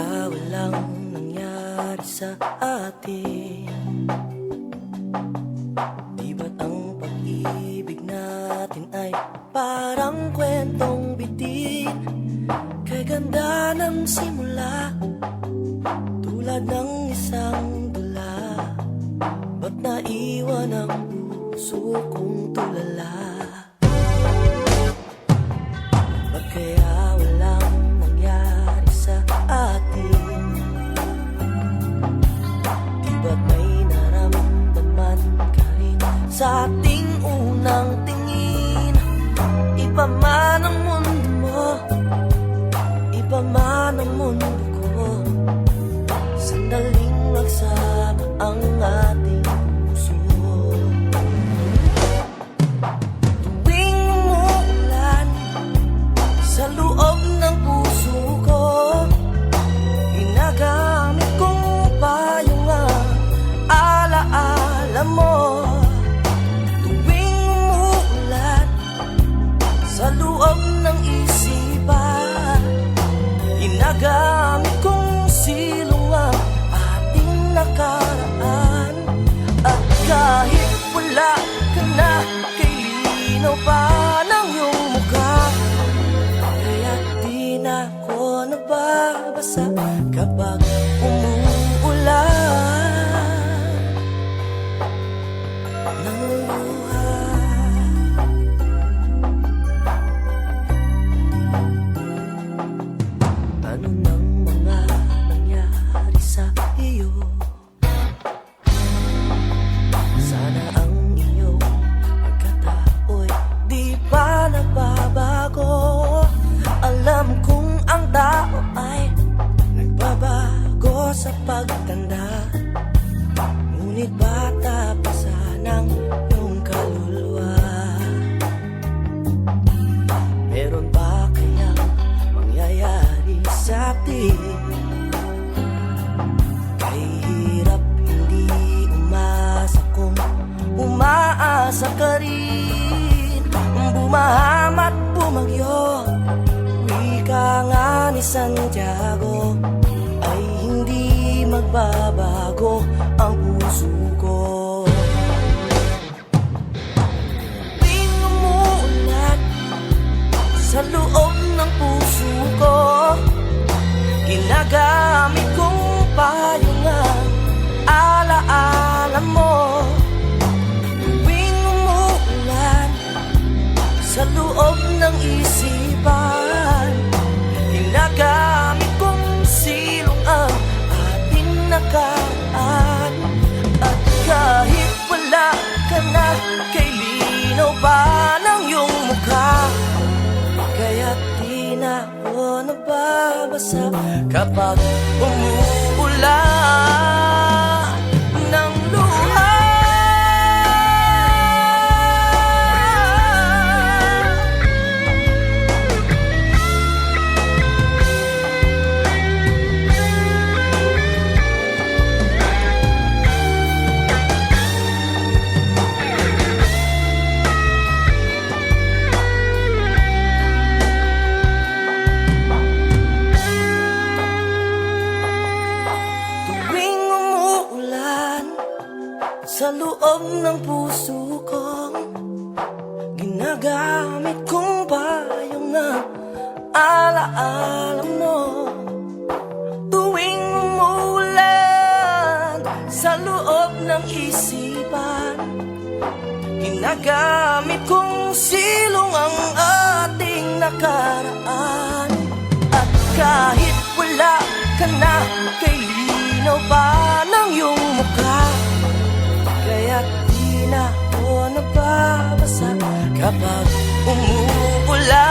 Kaya walang nangyari sa atin? Di ba't ang pag-ibig natin ay parang kwentong bitin? Kay ganda ng simula, tulad ng isang dula. Ba't naiwan ang puso kong tulala? Ba't kaya walang nangyari sa atin? Di ba't may naramdaman ka rin sa ating unang tingin? Iba man ang mundo mo, iba man ang mundo ko. Sandaling magsama ang ating puso. Tuwing umuulan sa loob ng puso ko, ginagamit kong payong ang alaala mo. Tuwing umuulan sa loob ng isipan, ginagamit kong silong ang ating nakaraan. At kahit wala ka na, kay linaw pa ng iyong mukha. Kaya't di na ako nababasa kapag umuulan ng luha. Ano nang mga nangyari sa iyo? Sana ang iyong pagkatao'y di pa nagbabago. Alam kong ang tao ay nagbabago sa pagtanda, ngunit bata pa sanang iyong kaluluwa. Meron ba kayang mangyayari sa atin? Kay hirap hindi umasa kung umaasa ka rin. Bumahamat bumagyo, wika nga ni Santiago, ay hindi magbabago ang puso ko. Tuwing umuulan sa loob ng puso ko, ginagamit kong payong ang alaala mo. Tuwing umuulan sa loob ng isipan, ginagamit kong silong ang ating nakaraan. At kahit wala ka na, kay linaw pa ng iyong mukha. Kaya't di na ako nababasa kapag umuulan ng luha. Sa loob ng puso ko, ginagamit kong payong ang alaala mo. Tuwing umuulan sa loob ng isipan, ginagamit kong silong ang ating nakaraan. At kahit wala ka na, kay linaw pa ng iyong mukha. Kaya't di na ako nababasa kapag umuulan.